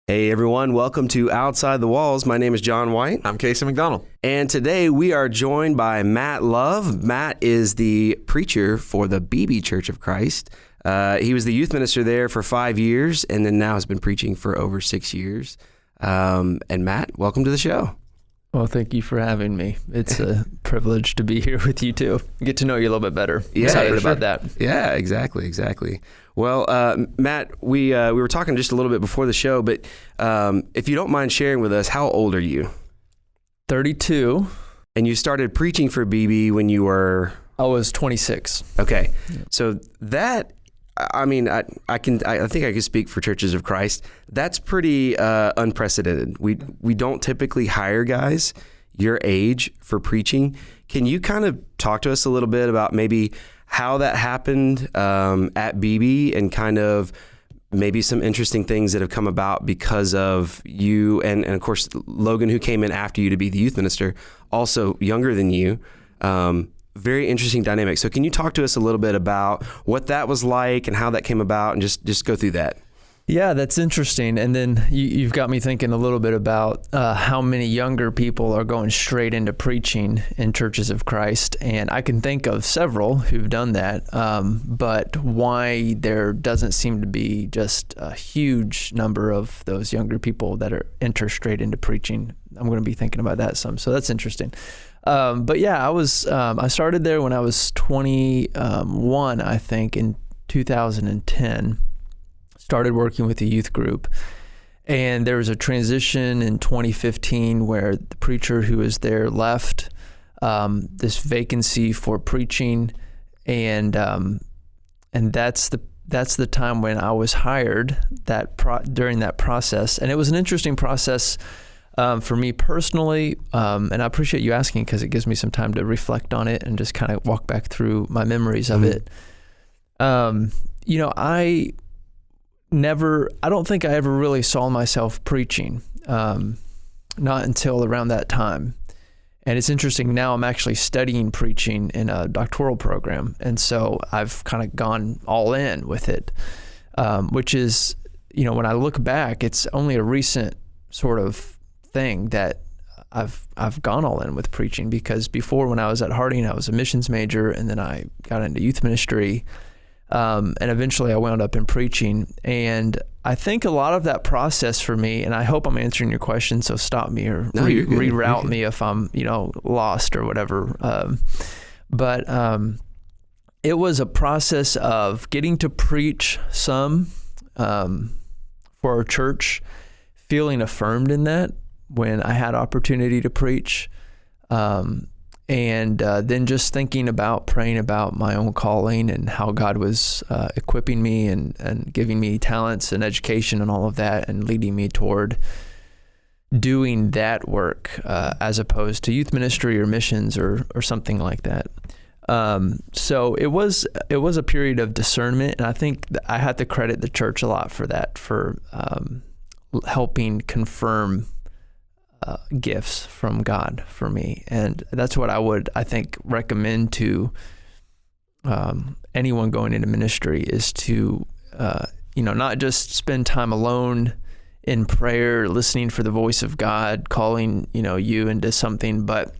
Hey everyone, welcome to Outside the Walls. My name is John White. I'm Casey McDonald. And today we are joined by Matt Love. Matt is the preacher for the Beebe Church of Christ. He was the youth minister there for 5 years and then now has been preaching for over 6 years. And Matt, welcome to the show. Well, thank you for having me. It's a privilege to be here with you too. Get to know you a little bit better. Excited about that. Yeah, exactly. Well, Matt, we were talking just a little bit before the show, but if you don't mind sharing with us, how old are you? 32. And you started preaching for Beebe when you were? I was 26. Okay, yeah. So that, I mean, I think I can speak for Churches of Christ. That's pretty unprecedented. We don't typically hire guys your age for preaching. Can you kind of talk to us a little bit about maybe how that happened at Beebe and kind of maybe some interesting things that have come about because of you and of course Logan, who came in after you to be the youth minister, also younger than you. Very interesting dynamic. So can you talk to us a little bit about what that was like and how that came about and just go through that? Yeah, that's interesting. And then you've got me thinking a little bit about how many younger people are going straight into preaching in Churches of Christ. And I can think of several who've done that, but why there doesn't seem to be just a huge number of those younger people that enter straight into preaching. I'm going to be thinking about that some. So that's interesting. But yeah, I started there when I was 21, I think, in 2010. Started working with a youth group, and there was a transition in 2015 where the preacher who was there left, this vacancy for preaching, and that's the time when I was hired during that process. And it was an interesting process for me personally, and I appreciate you asking because it gives me some time to reflect on it and just kind of walk back through my memories of it. I don't think I ever really saw myself preaching, not until around that time. And it's interesting, now I'm actually studying preaching in a doctoral program. And so I've kind of gone all in with it, which is, when I look back, it's only a recent sort of thing that I've gone all in with preaching, because before, when I was at Harding, I was a missions major, and then I got into youth ministry. And eventually I wound up in preaching. And I think a lot of that process for me, and I hope I'm answering your question, so stop me or reroute me if I'm, lost or whatever. But it was a process of getting to preach some for our church, feeling affirmed in that when I had opportunity to preach, and then just thinking about, praying about my own calling and how God was equipping me and giving me talents and education and all of that, and leading me toward doing that work as opposed to youth ministry or missions or something like that. So it was a period of discernment, and I think I had to credit the church a lot for that, for helping confirm gifts from God for me. And that's what I would, I think, recommend to anyone going into ministry, is to, not just spend time alone in prayer, listening for the voice of God, calling, you into something, but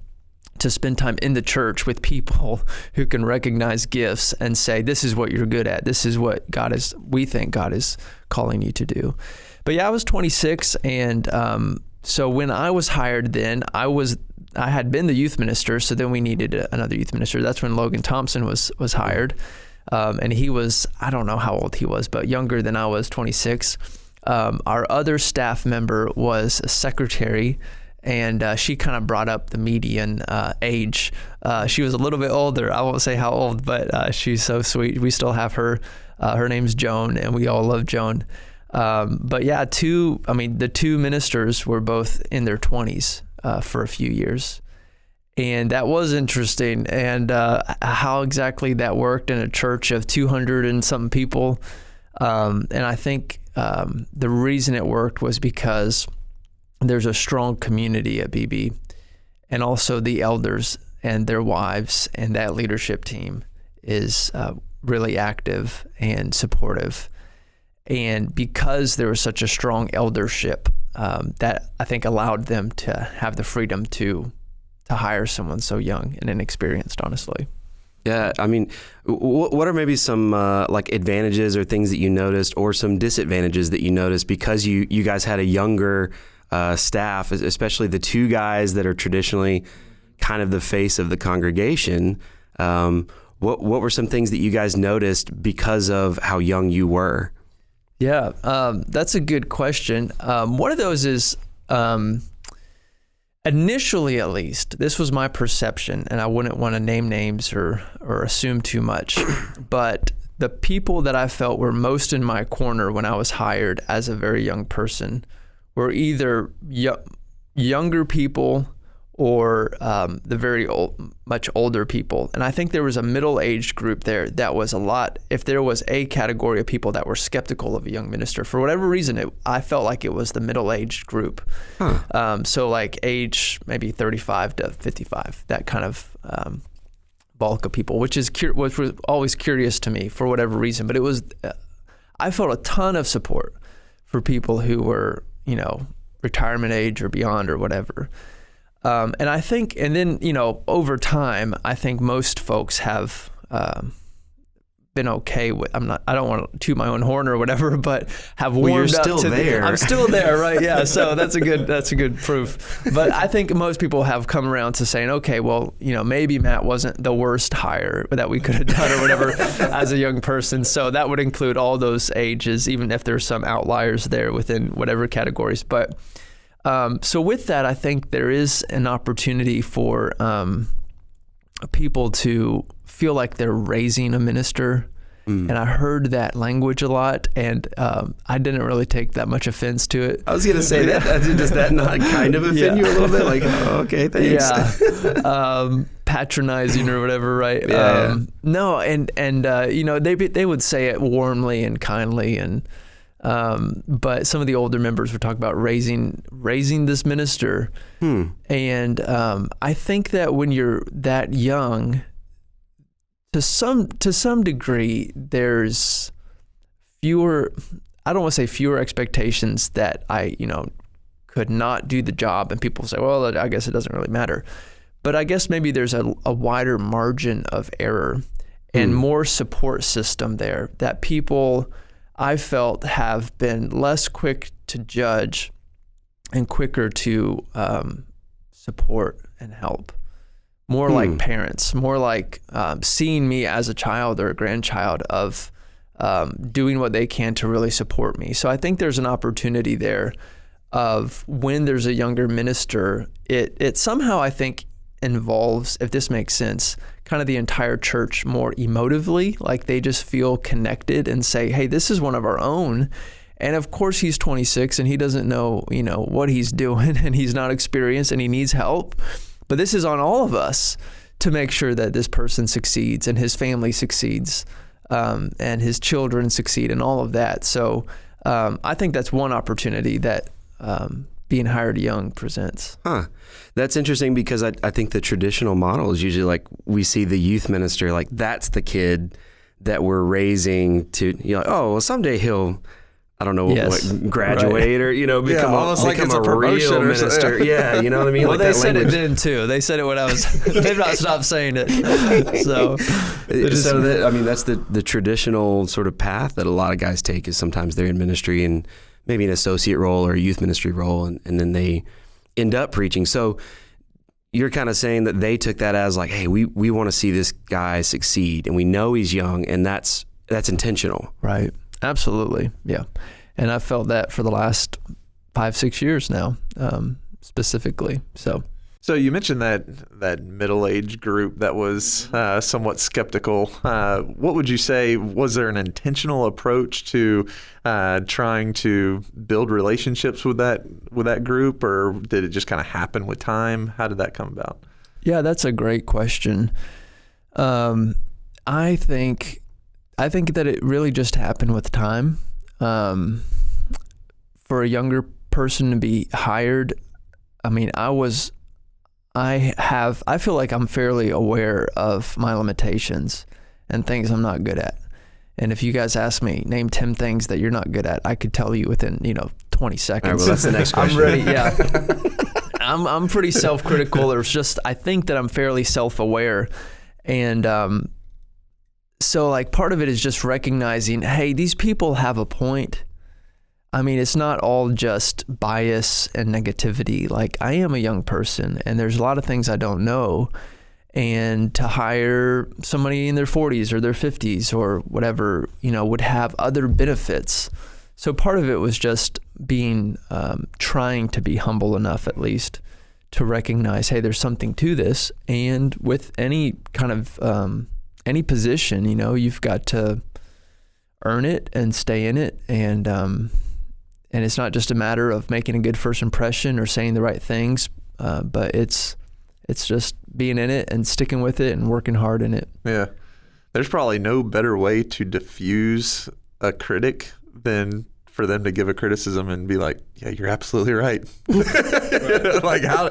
to spend time in the church with people who can recognize gifts and say, this is what you're good at. This is what we think God is calling you to do. But yeah, I was 26, and so when I was hired then, I had been the youth minister, so then we needed another youth minister. That's when Logan Thompson was hired. And he was, I don't know how old he was, but younger than I was, 26. Our other staff member was a secretary, and she kind of brought up the median age. She was a little bit older. I won't say how old, but she's so sweet. We still have her. Her name's Joan, and we all love Joan. But yeah, the two ministers were both in their 20s for a few years. And that was interesting. And how exactly that worked in a church of 200 and something people. And I think the reason it worked was because there's a strong community at Beebe, and also the elders and their wives and that leadership team is really active and supportive. And because there was such a strong eldership, that I think allowed them to have the freedom to hire someone so young and inexperienced, honestly. Yeah, I mean, what are maybe some like advantages or things that you noticed, or some disadvantages that you noticed because you guys had a younger staff, especially the two guys that are traditionally kind of the face of the congregation? What were some things that you guys noticed because of how young you were? Yeah, that's a good question. One of those is, initially at least, this was my perception, and I wouldn't want to name names or assume too much, but the people that I felt were most in my corner when I was hired as a very young person were either younger people or the very much older people. And I think there was a middle-aged group there that was a lot. If there was a category of people that were skeptical of a young minister, for whatever reason, I felt like it was the middle-aged group. So like age maybe 35 to 55, that kind of bulk of people, which was always curious to me for whatever reason. But it was, I felt a ton of support for people who were, retirement age or beyond or whatever. And I think, and then, over time, I think most folks have been okay with, I don't want to toot my own horn or whatever, but have warmed up to there. I'm still there, right? Yeah. So that's a good proof. But I think most people have come around to saying, okay, well, maybe Matt wasn't the worst hire that we could have done or whatever as a young person. So that would include all those ages, even if there's some outliers there within whatever categories. But so with that, I think there is an opportunity for people to feel like they're raising a minister. And I heard that language a lot, and I didn't really take that much offense to it. I was going to say that. Does that not kind of offend you a little bit? Like, oh, okay, thanks. Yeah. Patronizing or whatever, right? Yeah. No, and they would say it warmly and kindly, and but some of the older members were talking about raising this minister. And I think that when you're that young, to some degree, there's fewer, I don't want to say fewer expectations that I, could not do the job, and people say, well, I guess it doesn't really matter. But I guess maybe there's a wider margin of error and more support system there that people, I felt, have been less quick to judge and quicker to support and help. More like parents, more like seeing me as a child or a grandchild of doing what they can to really support me. So I think there's an opportunity there of when there's a younger minister, it somehow, I think, involves, if this makes sense, kind of the entire church more emotively, like they just feel connected and say, hey, this is one of our own. And of course he's 26 and he doesn't know, what he's doing, and he's not experienced and he needs help. But this is on all of us to make sure that this person succeeds and his family succeeds, and his children succeed and all of that. So I think that's one opportunity that being hired young presents. That's interesting, because I think the traditional model is usually like we see the youth minister, like that's the kid that we're raising to, oh, well, someday he'll, I don't know, what, graduate, right, or, become a real minister. Yeah, you know what I mean? Well, like they that said language. It then too. They said it when I was, they've not stopped saying it. So that's the traditional sort of path that a lot of guys take, is sometimes they're in ministry and maybe an associate role or a youth ministry role, and then they end up preaching. So you're kind of saying that they took that as like, hey, we want to see this guy succeed, and we know he's young, and that's intentional. Right. Absolutely. Yeah. And I've felt that for the last 5-6 years now, specifically. So you mentioned that middle-aged group that was somewhat skeptical. What would you say, was there an intentional approach to trying to build relationships with that group, or did it just kind of happen with time? How did that come about? Yeah, that's a great question. I think that it really just happened with time. For a younger person to be hired, I mean, I feel like I'm fairly aware of my limitations and things I'm not good at. And if you guys ask me, name 10 things that you're not good at, I could tell you within, 20 seconds. All right, well, that's the next question. I'm ready. Yeah. I'm pretty self-critical. I think that I'm fairly self-aware. And, so like part of it is just recognizing, hey, these people have a point. I mean, it's not all just bias and negativity. Like, I am a young person and there's a lot of things I don't know. And to hire somebody in their 40s or their 50s or whatever, would have other benefits. So part of it was just being, trying to be humble enough at least to recognize, hey, there's something to this. And with any kind of, any position, you've got to earn it and stay in it. And it's not just a matter of making a good first impression or saying the right things, but it's just being in it and sticking with it and working hard in it. Yeah. There's probably no better way to diffuse a critic than for them to give a criticism and be like, yeah, you're absolutely right. Like how,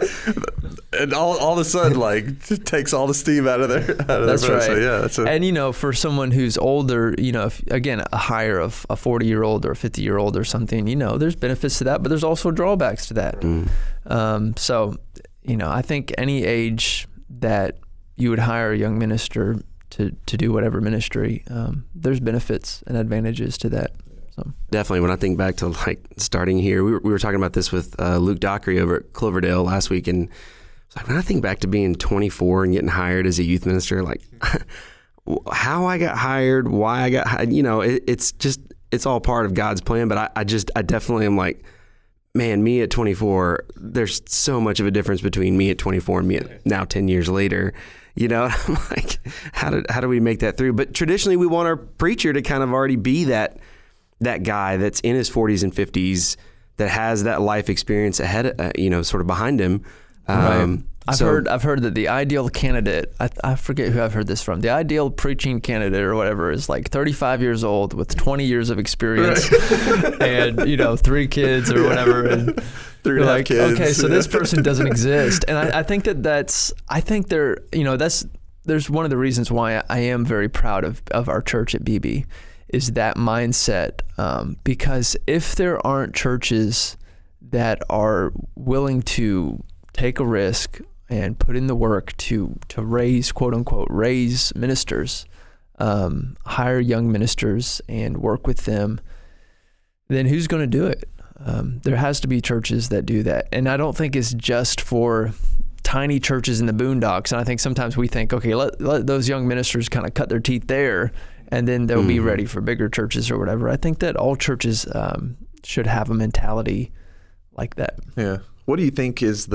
and all of a sudden, like, it takes all the steam out of their That's right. So, yeah, and, for someone who's older, if, again, a hire of a 40-year-old or a 50-year-old or something, there's benefits to that, but there's also drawbacks to that. So, I think any age that you would hire a young minister to do whatever ministry, there's benefits and advantages to that. So. Definitely. When I think back to like starting here, we were talking about this with Luke Dockery over at Cloverdale last week, and it's like when I think back to being 24 and getting hired as a youth minister, like how I got hired, why I got hired, it's all part of God's plan. But I definitely am like, man, me at 24, there's so much of a difference between me at 24 and me at now 10 years later. I'm like, how do we make that through? But traditionally, we want our preacher to kind of already be that guy that's in his 40s and 50s that has that life experience ahead, sort of behind him. Right. I've heard that the ideal candidate, I forget who I've heard this from, the ideal preaching candidate or whatever is like 35 years old with 20 years of experience and, 3 kids or whatever. And 3.5 kids. Okay, so this person doesn't exist. And I think there's one of the reasons why I am very proud of our church at Beebe is that mindset. Because if there aren't churches that are willing to take a risk and put in the work to raise, quote unquote, raise ministers, hire young ministers and work with them, then who's going to do it? There has to be churches that do that. And I don't think it's just for tiny churches in the boondocks. And I think sometimes we think, okay, let those young ministers kind of cut their teeth there and then they'll be ready for bigger churches or whatever. I think that all churches should have a mentality like that. Yeah. What do you think is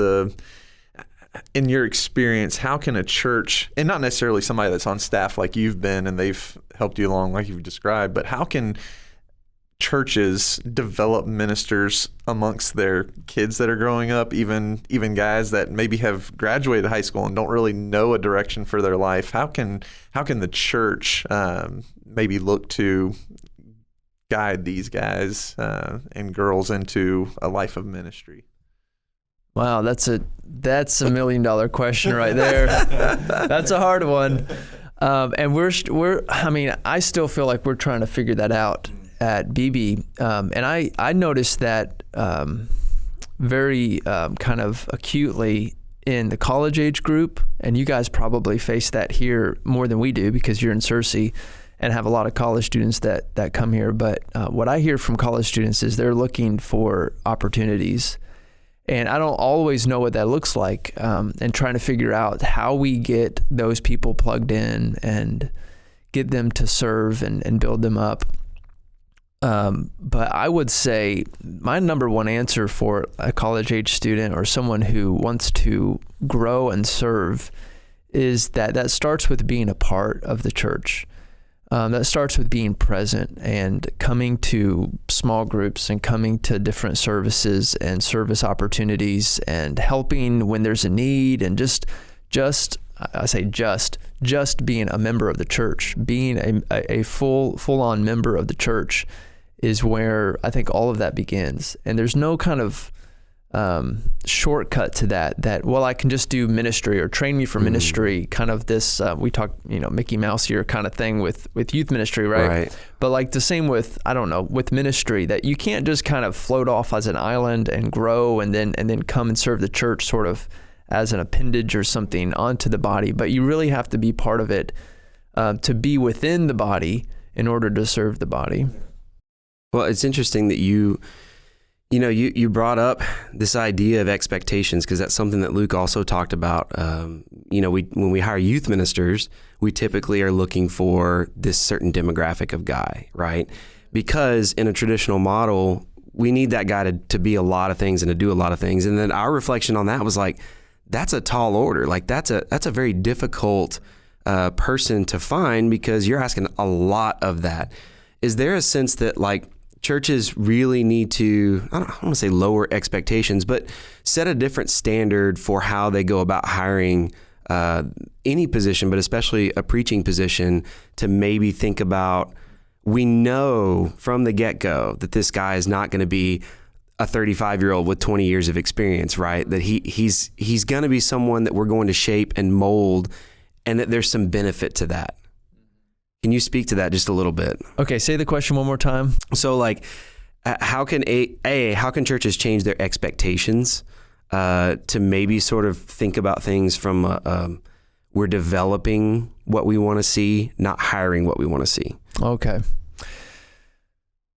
in your experience, how can a church, and not necessarily somebody that's on staff like you've been and they've helped you along like you've described, but how can churches develop ministers amongst their kids that are growing up, even guys that maybe have graduated high school and don't really know a direction for their life? How can the church maybe look to guide these guys and girls into a life of ministry? Wow, that's a $1 million question right there. That's a hard one. And I still feel like we're trying to figure that out at Beebe. And I noticed that very kind of acutely in the college age group, and you guys probably face that here more than we do because you're in Searcy and have a lot of college students that come here. But what I hear from college students is they're looking for opportunities. And I don't always know what that looks like, and trying to figure out how we get those people plugged in and get them to serve and build them up. But I would say my number one answer for a college age student or someone who wants to grow and serve is that starts with being a part of the church. That starts with being present and coming to small groups and coming to different services and service opportunities and helping when there's a need, and just being a member of the church, being a full-on member of the church is where I think all of that begins. And there's no kind of shortcut to that, well, I can just do ministry or train me for ministry, kind of this, we talk, Mickey Mouse here kind of thing with youth ministry, right? But like the same with, I don't know, with ministry, that you can't just kind of float off as an island and grow and then come and serve the church sort of as an appendage or something onto the body, but you really have to be part of it, to be within the body in order to serve the body. Well, it's interesting that you brought up this idea of expectations, because that's something that Luke also talked about. When we hire youth ministers, we typically are looking for this certain demographic of guy, right? Because in a traditional model, we need that guy to be a lot of things and to do a lot of things. And then our reflection on that was like, that's a tall order. Like that's a very difficult person to find, because you're asking a lot of that. Is there a sense that like churches really need to, I don't want to say lower expectations, but set a different standard for how they go about hiring any position, but especially a preaching position, to maybe think about, we know from the get-go that this guy is not going to be a 35-year-old with 20 years of experience, right? That he's going to be someone that we're going to shape and mold, and that there's some benefit to that. Can you speak to that just a little bit? Okay, say the question one more time. So like, how can churches change their expectations to maybe sort of think about things from we're developing what we want to see, not hiring what we want to see? Okay.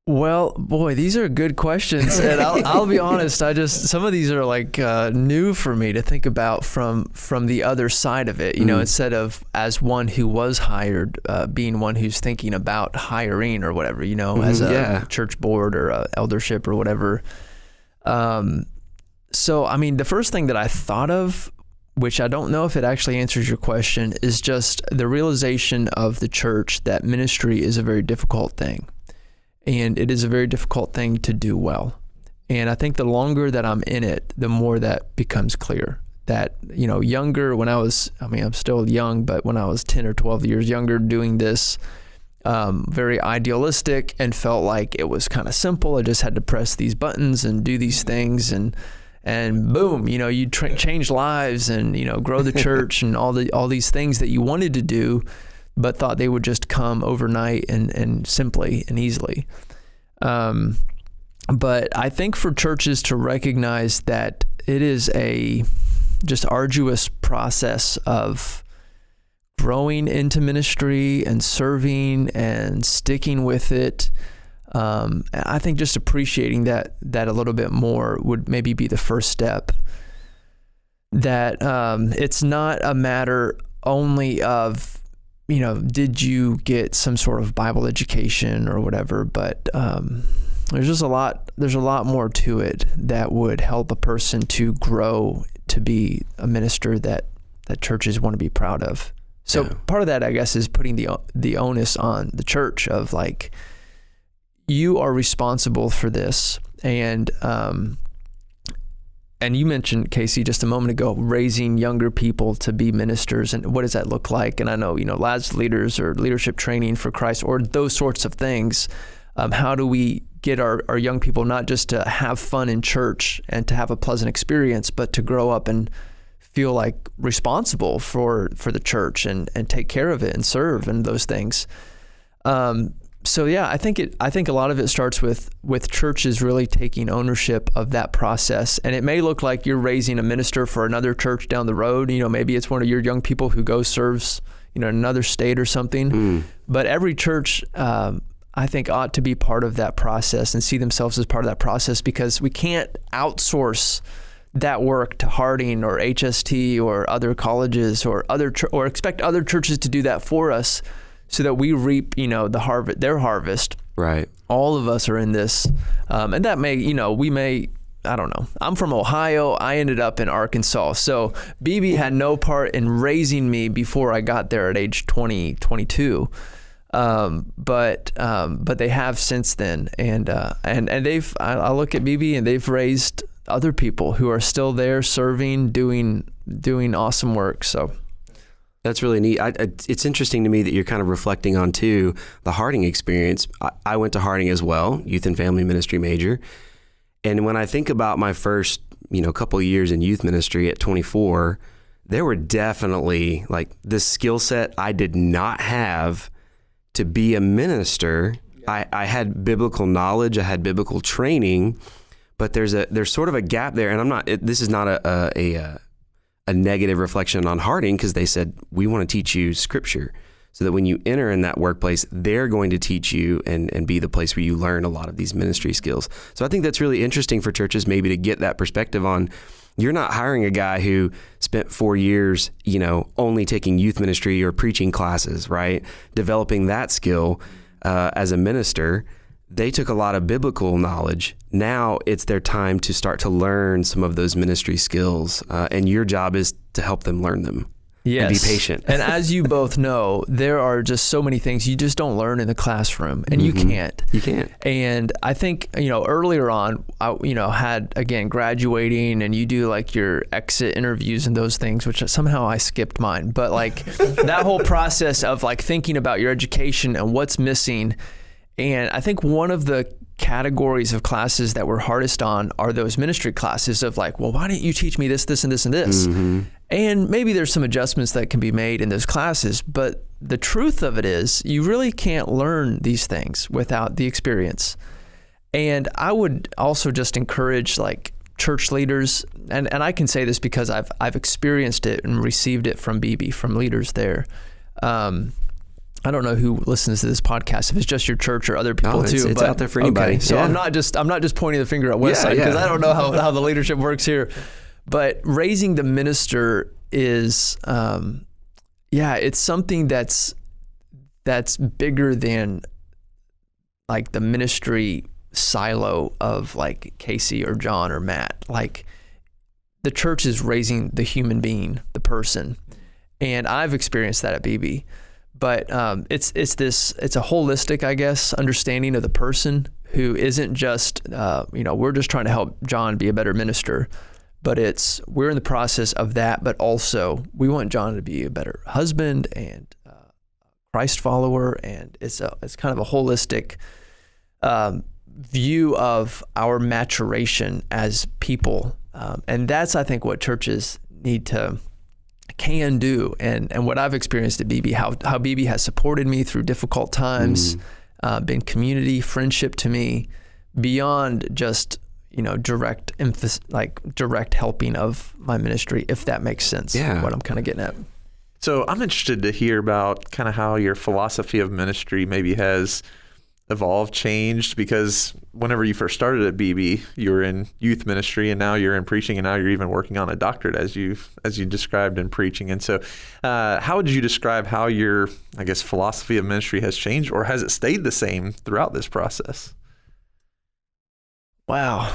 Well, boy, these are good questions, and I'll be honest. Some of these are like new for me to think about from the other side of it. Instead of as one who was hired, being one who's thinking about hiring or whatever. As a church board or a eldership or whatever. So, I mean, the first thing that I thought of, which I don't know if it actually answers your question, is just the realization of the church that ministry is a very difficult thing. And it is a very difficult thing to do well. And I think the longer that I'm in it, the more that becomes clear. That, younger, I'm still young, but when I was 10 or 12 years younger doing this, very idealistic, and felt like it was kind of simple. I just had to press these buttons and do these things, and boom, you change lives and, grow the church and all these things that you wanted to do, but thought they would just come overnight and simply and easily. But I think for churches to recognize that it is a just arduous process of growing into ministry and serving and sticking with it. I think just appreciating that a little bit more would maybe be the first step. That it's not a matter only of, did you get some sort of Bible education or whatever, but there's a lot more to it that would help a person to grow to be a minister that churches want to be proud of. So part of that, I guess, is putting the onus on the church of like, you are responsible for this. And you mentioned, Casey, just a moment ago, raising younger people to be ministers, and what does that look like? And I know, lads leaders or leadership training for Christ or those sorts of things. How do we get our young people not just to have fun in church and to have a pleasant experience, but to grow up and feel like responsible for the church and take care of it and serve and those things. So yeah, I think a lot of it starts with churches really taking ownership of that process. And it may look like you're raising a minister for another church down the road. Maybe it's one of your young people who goes serves, in another state or something. But every church, I think, ought to be part of that process and see themselves as part of that process, because we can't outsource that work to Harding or HST or other colleges or or expect other churches to do that for us, so that we reap, their harvest. Right. All of us are in this. And that may, I don't know. I'm from Ohio. I ended up in Arkansas. So Beebe had no part in raising me before I got there at age 22. But they have since then. And I look at Beebe, and they've raised other people who are still there serving, doing awesome work. So that's really neat. It's interesting to me that you're kind of reflecting on, too, the Harding experience. I went to Harding as well, youth and family ministry major. And when I think about my first a couple of years in youth ministry at 24, there were definitely like this skill set I did not have to be a minister. I had biblical knowledge, I had biblical training, but there's sort of a gap there. And this is not a negative reflection on Harding, because they said, we want to teach you scripture so that when you enter in that workplace, they're going to teach you and be the place where you learn a lot of these ministry skills. So I think that's really interesting for churches maybe to get that perspective on. You're not hiring a guy who spent 4 years, only taking youth ministry or preaching classes, right? Developing that skill as a minister. They took a lot of biblical knowledge. Now it's their time to start to learn some of those ministry skills. And your job is to help them learn them. Yes. And be patient. And as you both know, there are just so many things you just don't learn in the classroom, and you can't. You can't. And I think, earlier on, I had, again, graduating, and you do like your exit interviews and those things, which somehow I skipped mine. But like that whole process of like thinking about your education and what's missing. And I think one of the categories of classes that we're hardest on are those ministry classes of like, well, why didn't you teach me this, this, and this, and this? Mm-hmm. And maybe there's some adjustments that can be made in those classes, but the truth of it is you really can't learn these things without the experience. And I would also just encourage like church leaders, and I can say this because I've experienced it and received it from Beebe, from leaders there. I don't know who listens to this podcast, if it's just your church or other people too. It's out there for anybody. Okay, so yeah. I'm not just pointing the finger at Westside, because I don't know how the leadership works here. But raising the minister is, it's something that's bigger than like the ministry silo of like Casey or John or Matt. Like the church is raising the human being, the person. And I've experienced that at Beebe. But it's a holistic, I guess, understanding of the person who isn't just, we're just trying to help John be a better minister, but we're in the process of that. But also we want John to be a better husband and Christ follower. And it's kind of a holistic view of our maturation as people. And that's, I think, what churches can do, and what I've experienced at Beebe, how Beebe has supported me through difficult times, been community, friendship to me, beyond just direct emphasis, like direct helping of my ministry, if that makes sense. Yeah. What I'm kind of getting at. So I'm interested to hear about kind of how your philosophy of ministry maybe has evolved, changed, because whenever you first started at Beebe, you were in youth ministry, and now you're in preaching, and now you're even working on a doctorate as you described in preaching. And so how would you describe how your, I guess, philosophy of ministry has changed, or has it stayed the same throughout this process? Wow.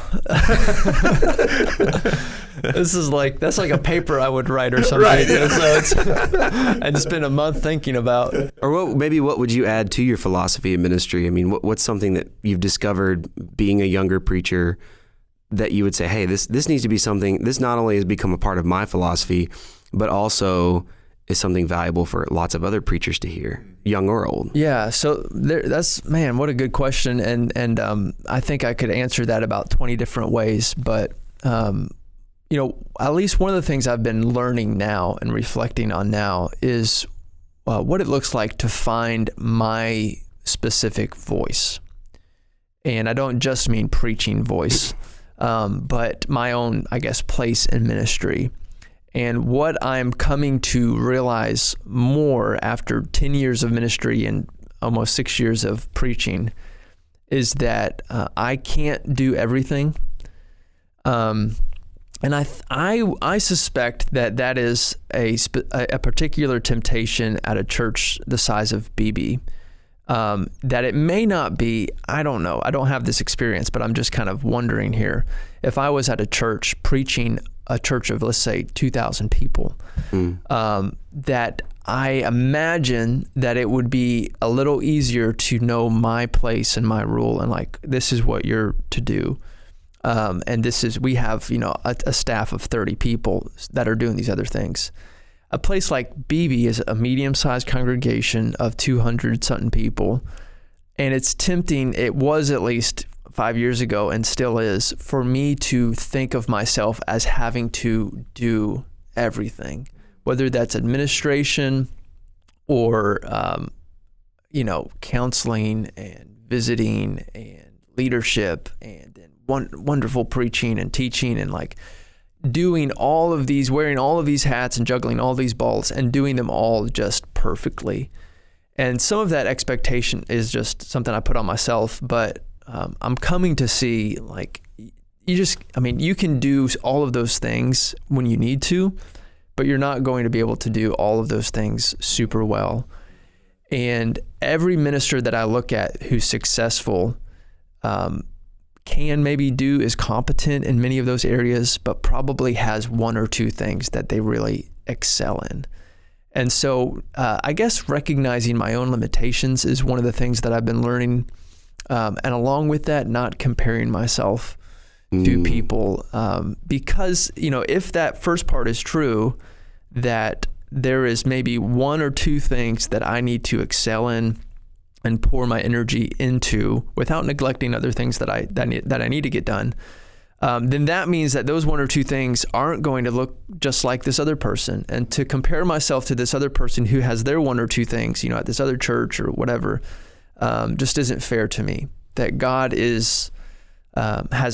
That's like a paper I would write or something. Right. So I'd spend a month thinking about. Or what would you add to your philosophy of ministry? I mean, what's something that you've discovered being a younger preacher that you would say, hey, this needs to be something, this not only has become a part of my philosophy, but also is something valuable for lots of other preachers to hear, young or old? Yeah, so what a good question, and I think I could answer that about 20 different ways, but at least one of the things I've been learning now and reflecting on now is what it looks like to find my specific voice. And I don't just mean preaching voice, but my own, I guess, place in ministry. And what I'm coming to realize more after 10 years of ministry and almost 6 years of preaching is that I can't do everything. And I suspect that is a particular temptation at a church the size of Beebe, that it may not be, I don't know, I don't have this experience, but I'm just kind of wondering here. If I was at a church preaching a church of, let's say, 2,000 people, that I imagine that it would be a little easier to know my place and my rule, and like, this is what you're to do. And we have, a staff of 30 people that are doing these other things. A place like Beebe is a medium-sized congregation of 200-something people, and it's tempting, it was at least 5 years ago and still is, for me to think of myself as having to do everything, whether that's administration or, counseling and visiting and leadership and then wonderful preaching and teaching and like doing all of these, wearing all of these hats and juggling all these balls and doing them all just perfectly. And some of that expectation is just something I put on myself, but I'm coming to see like, you can do all of those things when you need to, but you're not going to be able to do all of those things super well. And every minister that I look at who's successful is competent in many of those areas, but probably has one or two things that they really excel in. And so I guess recognizing my own limitations is one of the things that I've been learning. And along with that, not comparing myself to people. Because, if that first part is true, that there is maybe one or two things that I need to excel in and pour my energy into without neglecting other things that I need to get done, then that means that those one or two things aren't going to look just like this other person. And to compare myself to this other person who has their one or two things, at this other church or whatever, just isn't fair to me. That God has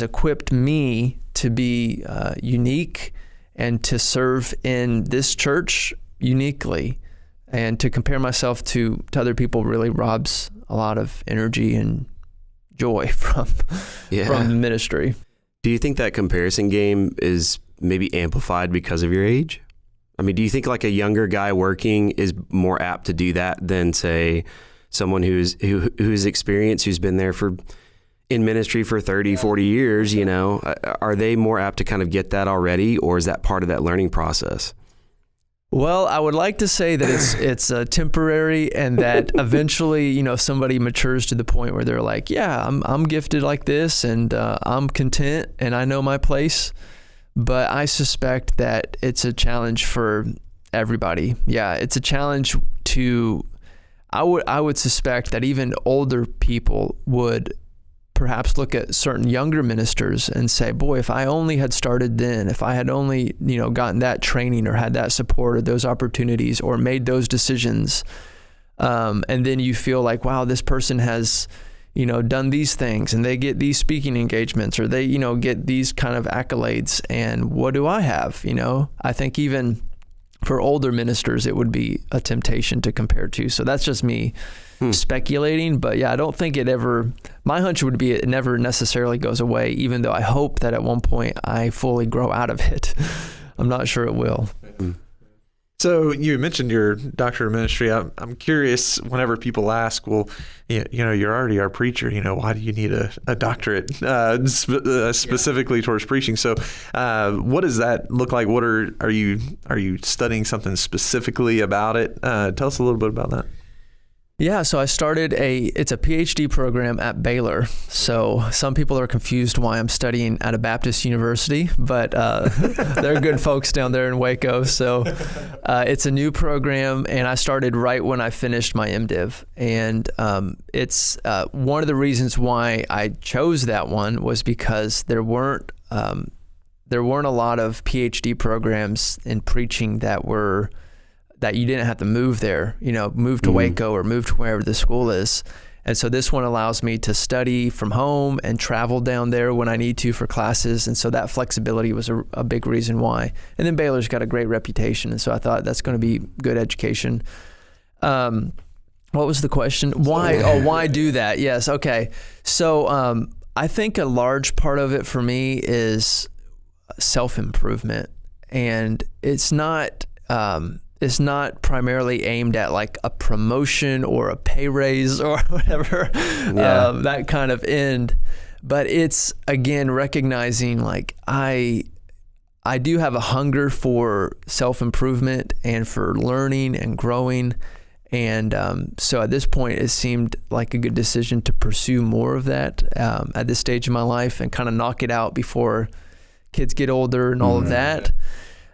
equipped me to be unique and to serve in this church uniquely. And to compare myself to other people really robs a lot of energy and joy from the ministry. Do you think that comparison game is maybe amplified because of your age? I mean, do you think like a younger guy working is more apt to do that than, say, someone who's experienced, who's been there in ministry for 30, 40 years, are they more apt to kind of get that already, or is that part of that learning process? Well, I would like to say that it's temporary and that eventually, somebody matures to the point where they're like, yeah, I'm gifted like this and I'm content and I know my place. But I suspect that it's a challenge for everybody. Yeah, it's a challenge I would suspect that even older people would perhaps look at certain younger ministers and say, boy, if I only had started then, if I had only, gotten that training or had that support or those opportunities or made those decisions. And then you feel like, wow, this person has, done these things and they get these speaking engagements or they, get these kind of accolades. And what do I have? I think even for older ministers, it would be a temptation to compare to. So that's just me speculating. But yeah, I don't think my hunch would be it never necessarily goes away, even though I hope that at one point I fully grow out of it. I'm not sure it will. So you mentioned your doctorate of ministry. I'm curious, whenever people ask, well, you're already our preacher, why do you need a doctorate specifically towards preaching? So what does that look like? What are you studying something specifically about it? Tell us a little bit about that. Yeah, so I started it's a PhD program at Baylor. So some people are confused why I'm studying at a Baptist university, but they're good folks down there in Waco. So it's a new program, and I started right when I finished my MDiv. And it's one of the reasons why I chose that one was because there weren't a lot of PhD programs in preaching that you didn't have to move there, move to Waco or move to wherever the school is. And so this one allows me to study from home and travel down there when I need to for classes. And so that flexibility was a big reason why. And then Baylor's got a great reputation. And so I thought that's going to be good education. What was the question? Why? Why do that? Yes. Okay. So I think a large part of it for me is self-improvement. And it's not primarily aimed at like a promotion or a pay raise or whatever, that kind of end. But it's, again, recognizing like I do have a hunger for self-improvement and for learning and growing. And so at this point, it seemed like a good decision to pursue more of that at this stage of my life and kind of knock it out before kids get older and all of that.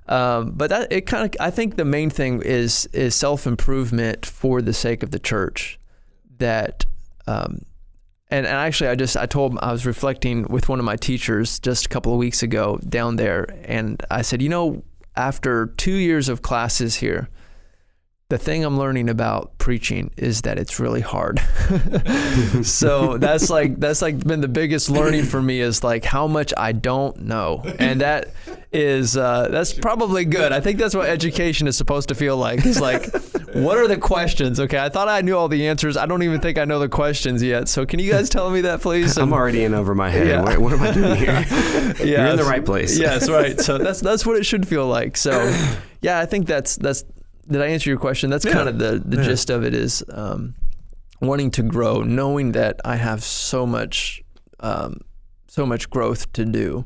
But I think the main thing is self-improvement for the sake of the church, that and actually I was reflecting with one of my teachers just a couple of weeks ago down there, and I said, after 2 years of classes here, the thing I'm learning about preaching is that it's really hard. So that's been the biggest learning for me, is like how much I don't know. And that's probably good. I think that's what education is supposed to feel like. It's like, what are the questions? Okay, I thought I knew all the answers. I don't even think I know the questions yet. So can you guys tell me that, please? I'm already in over my head. Yeah. What am I doing here? You're in the right place. Yes, right. So that's what it should feel like. So yeah, I think that's did I answer your question? That's kind of the gist of it, is wanting to grow, knowing that I have so much growth to do.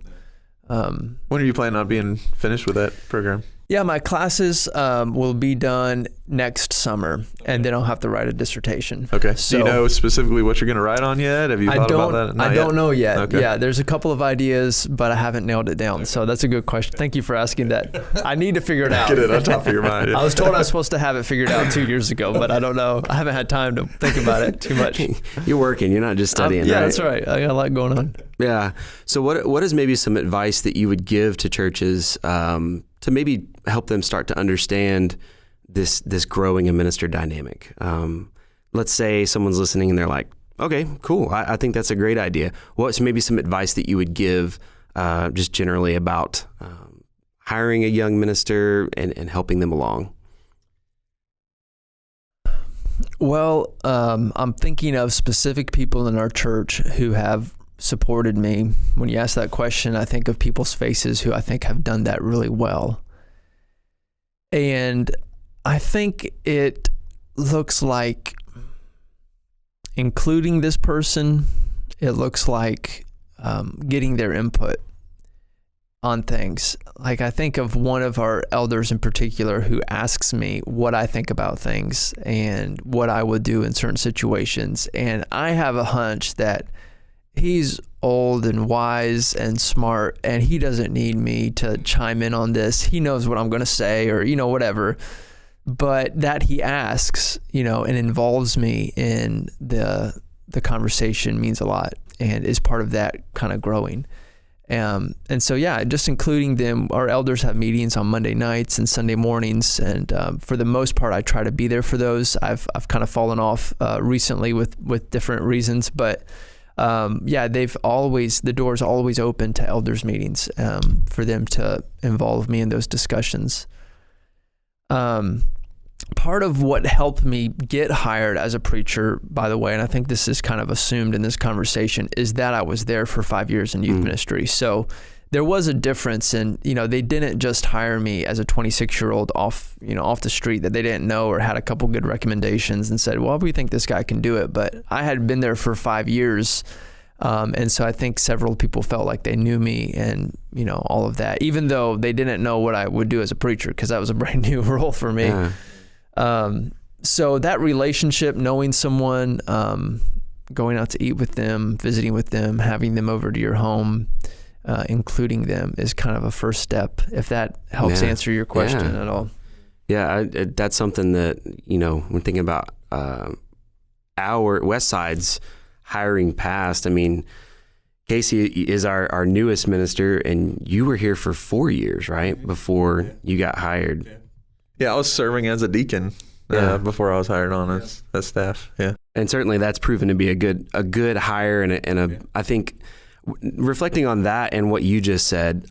When are you planning on being finished with that program? Yeah, my classes will be done next summer, and then I'll have to write a dissertation. Okay. So, do you know specifically what you're going to write on yet? Have you thought about that? I don't know yet. Okay. Yeah, there's a couple of ideas, but I haven't nailed it down. Okay. So that's a good question. Thank you for asking that. I need to figure it out. Get it on top of your mind. Yeah. I was told I was supposed to have it figured out 2 years ago, but I don't know. I haven't had time to think about it too much. You're working. You're not just studying, yeah, right? That's right. I got a lot going on. Yeah. So what is maybe some advice that you would give to churches to maybe help them start to understand this growing and minister dynamic? Let's say someone's listening and they're like, okay, cool. I think that's a great idea. What's maybe some advice that you would give just generally about hiring a young minister and helping them along? Well, I'm thinking of specific people in our church who have supported me. When you ask that question, I think of people's faces who I think have done that really well. And I think it looks like including this person. It looks like getting their input on things. Like, I think of one of our elders in particular who asks me what I think about things and what I would do in certain situations. And I have a hunch that he's old and wise and smart, and he doesn't need me to chime in on this. He knows what I'm going to say, or, whatever. But that he asks, and involves me in the conversation means a lot, and is part of that kind of growing. And so, yeah, just including them. Our elders have meetings on Monday nights and Sunday mornings, and for the most part, I try to be there for those. I've kind of fallen off recently with different reasons, but the door's always open to elders meetings for them to involve me in those discussions. Part of what helped me get hired as a preacher, by the way, and I think this is kind of assumed in this conversation, is that I was there for 5 years in youth ministry. So there was a difference in, they didn't just hire me as a 26-year-old off the street that they didn't know or had a couple good recommendations and said, well, we think this guy can do it. But I had been there for 5 years. And so I think several people felt like they knew me and, all of that, even though they didn't know what I would do as a preacher, because that was a brand new role for me. Yeah. So that relationship, knowing someone, going out to eat with them, visiting with them, having them over to your home, including them, is kind of a first step, if that helps answer your question at all. Yeah, that's something that, when thinking about our Westside's hiring past, I mean, Casey is our newest minister, and you were here for 4 years, right, before you got hired. Yeah, I was serving as a deacon before I was hired on as staff. Yeah, and certainly that's proven to be a good hire, and I think reflecting on that and what you just said,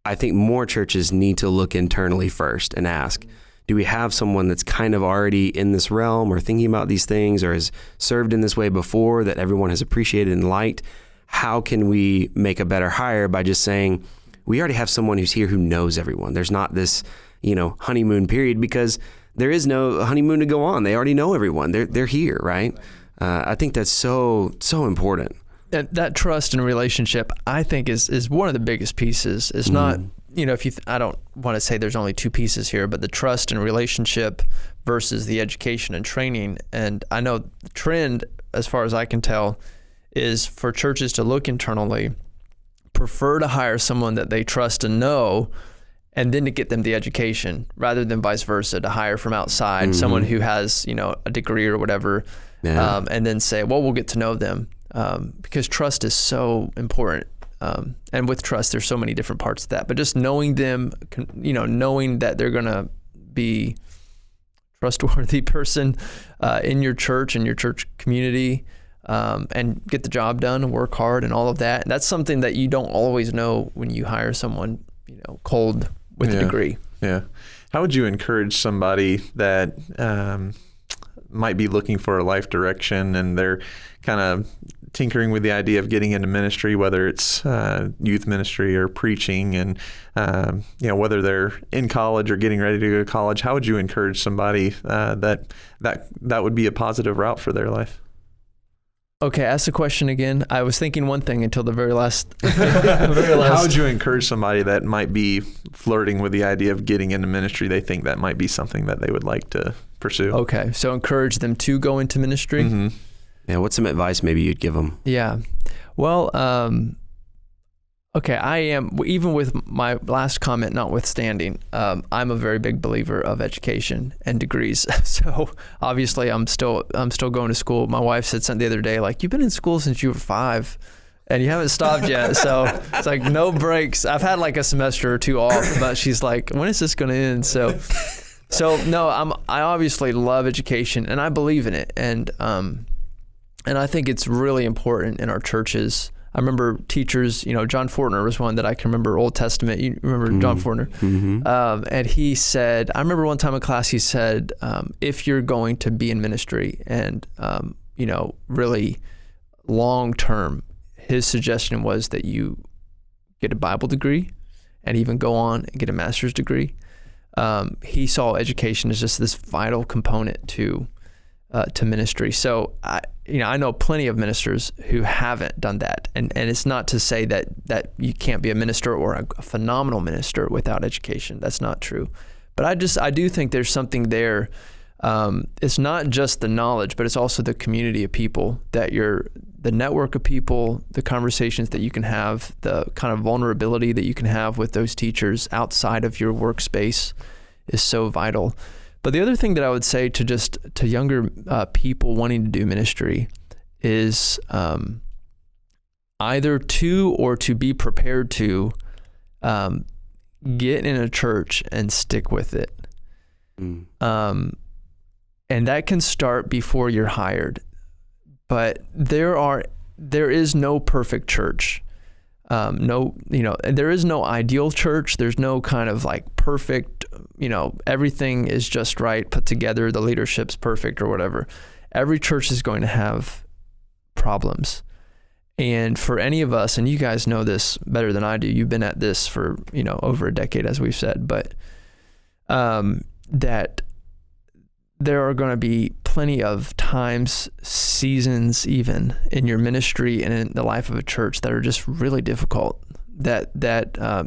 I think more churches need to look internally first and ask, do we have someone that's kind of already in this realm or thinking about these things or has served in this way before that everyone has appreciated and liked? How can we make a better hire by just saying, we already have someone who's here who knows everyone. There's not this, honeymoon period, because there is no honeymoon to go on. They already know everyone. They're here, right? I think that's so important. That trust and relationship, I think, is one of the biggest pieces. It's not, I don't want to say there's only two pieces here, but the trust and relationship versus the education and training. And I know the trend, as far as I can tell, is for churches to look internally, prefer to hire someone that they trust and know, and then to get them the education, rather than vice versa, to hire from outside someone who has, a degree or whatever, and then say, well, we'll get to know them. because trust is so important. And with trust, there's so many different parts of that. But just knowing them, knowing that they're going to be trustworthy person in your church and your church community, and get the job done and work hard and all of that. And that's something that you don't always know when you hire someone, cold with a degree. Yeah. How would you encourage somebody that might be looking for a life direction and they're kind of tinkering with the idea of getting into ministry, whether it's youth ministry or preaching, and whether they're in college or getting ready to go to college? How would you encourage somebody that would be a positive route for their life? Okay, ask the question again. I was thinking one thing until the very last. How would you encourage somebody that might be flirting with the idea of getting into ministry? They think that might be something that they would like to pursue. Okay, so encourage them to go into ministry. Mm-hmm. Yeah, what's some advice maybe you'd give them? Yeah, well, okay, I am, even with my last comment notwithstanding, I'm a very big believer of education and degrees. So obviously I'm still going to school. My wife said something the other day, like, you've been in school since you were 5 and you haven't stopped yet. So it's like no breaks. I've had like a semester or 2 off, but she's like, when is this going to end? So no, I obviously love education and I believe in it. And I think it's really important in our churches. I remember teachers, John Fortner was one that I can remember, Old Testament. You remember John Fortner? Mm-hmm. And he said, I remember one time in class, he said, if you're going to be in ministry and, really long term, his suggestion was that you get a Bible degree and even go on and get a master's degree. He saw education as just this vital component to ministry. So I know plenty of ministers who haven't done that. And it's not to say that you can't be a minister or a phenomenal minister without education. That's not true. But I do think there's something there. It's not just the knowledge, but it's also the community of people the network of people, the conversations that you can have, the kind of vulnerability that you can have with those teachers outside of your workspace is so vital. But the other thing that I would say to younger people wanting to do ministry is either to be prepared to get in a church and stick with it. And that can start before you're hired. But there is no perfect church. There is no ideal church. There's no kind of like perfect, everything is just right, put together, the leadership's perfect or whatever. Every church is going to have problems. And for any of us, and you guys know this better than I do, you've been at this for, over a decade, as we've said, but that there are going to be plenty of times, seasons even in your ministry and in the life of a church that are just really difficult, that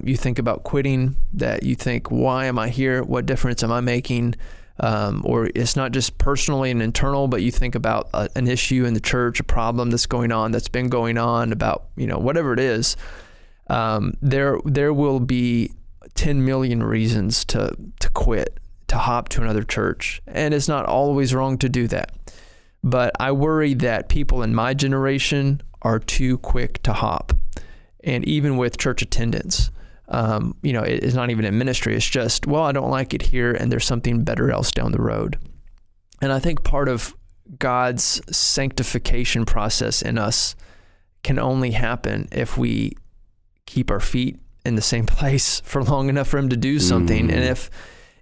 you think about quitting, that you think, why am I here? What difference am I making? Or it's not just personally and internal, but you think about an issue in the church, a problem that's going on, that's been going on about, whatever it is. There will be 10 million reasons to quit, to hop to another church. And it's not always wrong to do that. But I worry that people in my generation are too quick to hop. And even with church attendance, it's not even in ministry. It's just, well, I don't like it here and there's something better else down the road. And I think part of God's sanctification process in us can only happen if we keep our feet in the same place for long enough for him to do something. And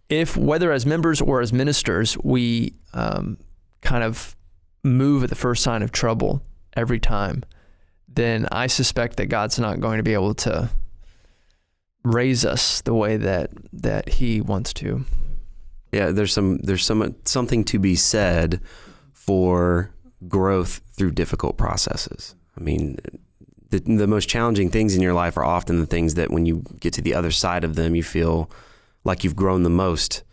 if whether as members or as ministers, we kind of move at the first sign of trouble every time, then I suspect that God's not going to be able to raise us the way that he wants to. Yeah, there's something to be said for growth through difficult processes. I mean, the most challenging things in your life are often the things that when you get to the other side of them, you feel like you've grown the most,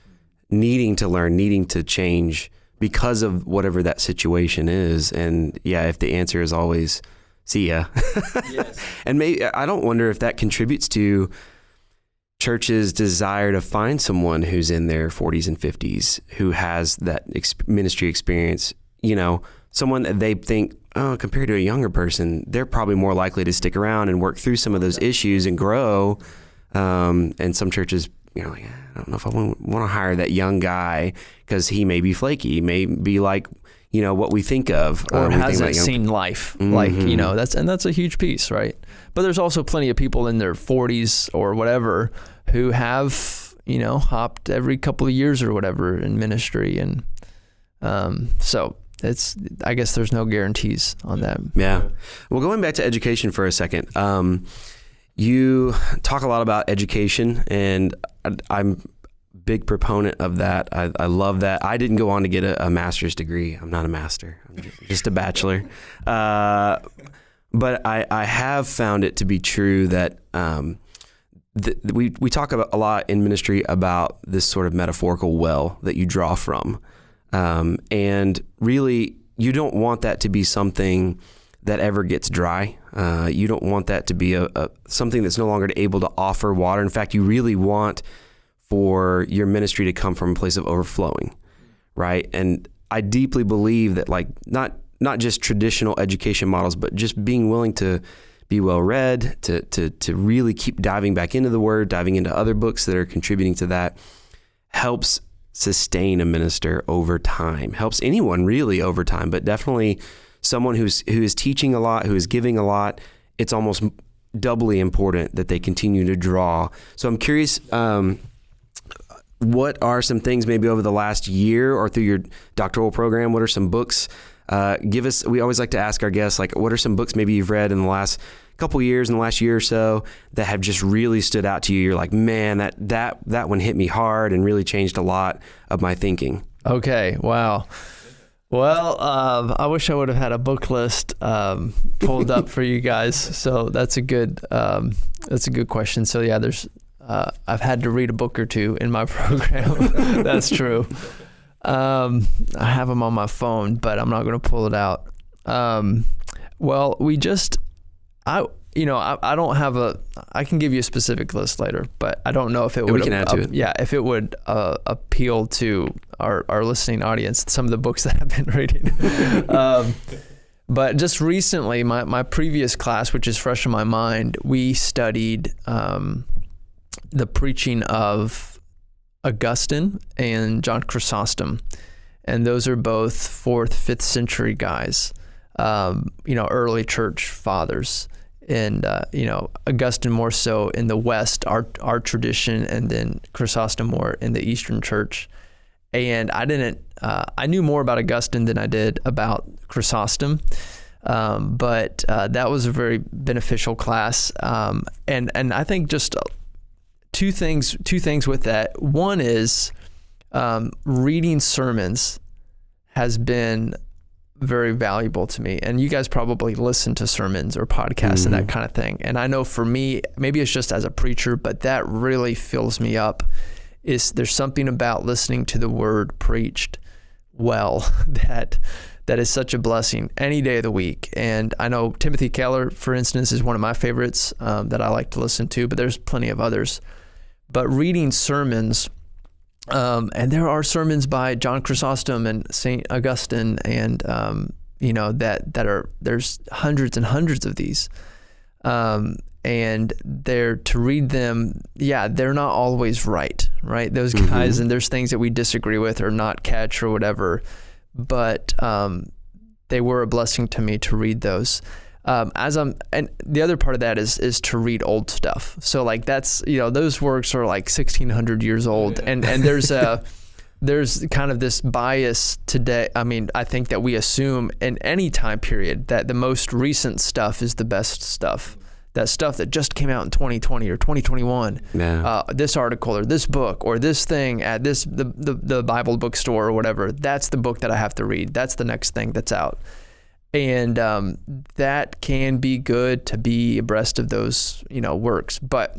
needing to learn, needing to change because of whatever that situation is. And yeah, if the answer is always, see ya. Yes. And maybe, I don't wonder if that contributes to church's desire to find someone who's in their 40s and 50s, who has that ministry experience, someone that they think, oh, compared to a younger person, they're probably more likely to stick around and work through some of those issues and grow. And some churches, I don't know if I want to hire that young guy because he may be flaky, he may be like, what we think of. Or hasn't seen life. Mm-hmm. That's a huge piece, right? But there's also plenty of people in their 40s or whatever who have, hopped every couple of years or whatever in ministry. And so I guess there's no guarantees on that. Yeah. Well, going back to education for a second, you talk a lot about education, and I'm a big proponent of that. I love that. I didn't go on to get a master's degree. I'm not a master. I'm just a bachelor. But I have found it to be true that we talk about a lot in ministry about this sort of metaphorical well that you draw from. And really, you don't want that to be something that ever gets dry. You don't want that to be something that's no longer able to offer water. In fact, you really want for your ministry to come from a place of overflowing, right? And I deeply believe that, like, not just traditional education models, but just being willing to be well read, to really keep diving back into the Word, diving into other books that are contributing to that, helps sustain a minister over time, helps anyone really over time, but definitely someone who is teaching a lot, who is giving a lot. It's almost doubly important that they continue to draw. So I'm curious, what are some things maybe over the last year or through your doctoral program? What are some books? We always like to ask our guests, like, what are some books maybe you've read in the last couple years, in the last year or so, that have just really stood out to you? You're like, man, that one hit me hard and really changed a lot of my thinking. Okay. Wow. Well, I wish I would have had a book list pulled up for you guys. So that's a good question. So yeah, I've had to read a book or two in my program. That's true. I have them on my phone, but I'm not going to pull it out. Well, I don't have I can give you a specific list later, but I don't know if it would. We can add to it. Yeah, if it would appeal to our listening audience, some of the books that I've been reading. But just recently, my previous class, which is fresh in my mind, we studied the preaching of Augustine and John Chrysostom, and those are both 4th, 5th century guys, early church fathers. And, Augustine more so in the West, our tradition, and then Chrysostom more in the Eastern church. And I knew more about Augustine than I did about Chrysostom. But that was a very beneficial class. And I think just two things with that. One is reading sermons has been very valuable to me. And you guys probably listen to sermons or podcasts and that kind of thing. And I know for me, maybe it's just as a preacher, but that really fills me up. There's something about listening to the word preached well that is such a blessing any day of the week. And I know Timothy Keller, for instance, is one of my favorites that I like to listen to, but there's plenty of others. But reading sermons, and there are sermons by John Chrysostom and St. Augustine, and there's hundreds and hundreds of these, and to read them, they're not always right? Those guys, and there's things that we disagree with or not catch or whatever, but they were a blessing to me to read those. And the other part of that is to read old stuff. So like that's, those works are like 1,600 years old. And there's kind of this bias today. I mean, I think that we assume in any time period that the most recent stuff is the best stuff. That stuff that just came out in 2020 or 2021, this article or this book or this thing at the Bible bookstore or whatever, that's the book that I have to read. That's the next thing that's out. And that can be good to be abreast of those, works. But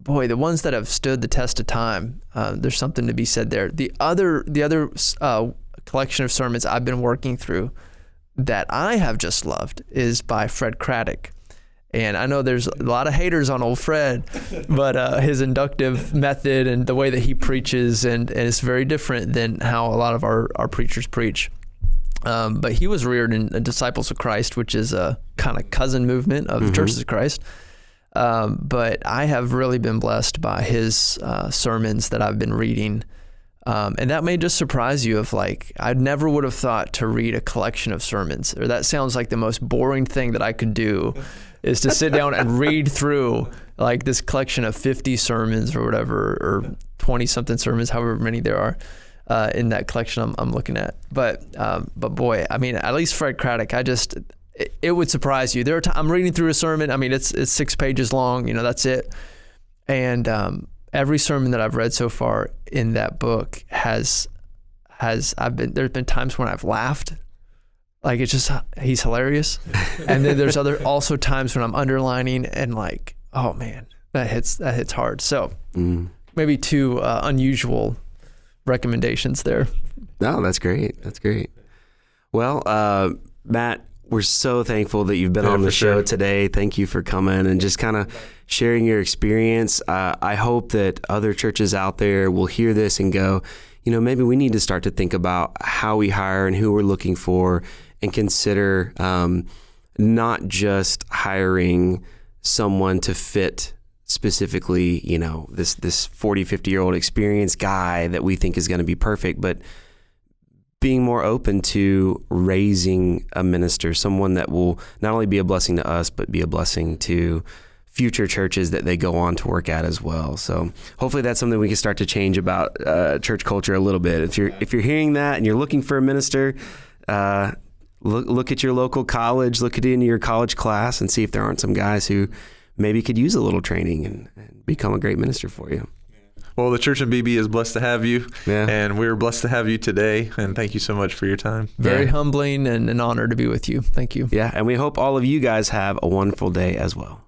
boy, the ones that have stood the test of time, there's something to be said there. The other collection of sermons I've been working through that I have just loved is by Fred Craddock. And I know there's a lot of haters on old Fred, but his inductive method and the way that he preaches, and it's very different than how a lot of our preachers preach. But he was reared in Disciples of Christ, which is a kind of cousin movement of the Churches of Christ. But I have really been blessed by his sermons that I've been reading. And that may just surprise you of like, I never would have thought to read a collection of sermons, or that sounds like the most boring thing that I could do is to sit down and read through like this collection of 50 sermons or whatever, or 20 something sermons, however many there are in that collection I'm looking at. But boy, I mean, at least Fred Craddock, it would surprise you. There are I'm reading through a sermon. I mean, it's 6 pages long, that's it. And, every sermon that I've read so far in that book there's been times when I've laughed, like he's hilarious. And then there's also times when I'm underlining and like, oh man, that hits hard. So maybe 2 unusual recommendations there. No, that's great. That's great. Well, Matt, we're so thankful that you've been on the show today. Thank you for coming and just kind of sharing your experience. I hope that other churches out there will hear this and go, maybe we need to start to think about how we hire and who we're looking for, and consider not just hiring someone to fit specifically, this 40, 50-year-old experienced guy that we think is going to be perfect, but being more open to raising a minister, someone that will not only be a blessing to us, but be a blessing to future churches that they go on to work at as well. So hopefully that's something we can start to change about church culture a little bit. If you're hearing that and you're looking for a minister, look at your local college, look into your college class, and see if there aren't some guys who maybe could use a little training and become a great minister for you. Well, the church in Beebe is blessed to have you, and we're blessed to have you today, and thank you so much for your time. Very humbling and an honor to be with you. Thank you. Yeah, and we hope all of you guys have a wonderful day as well.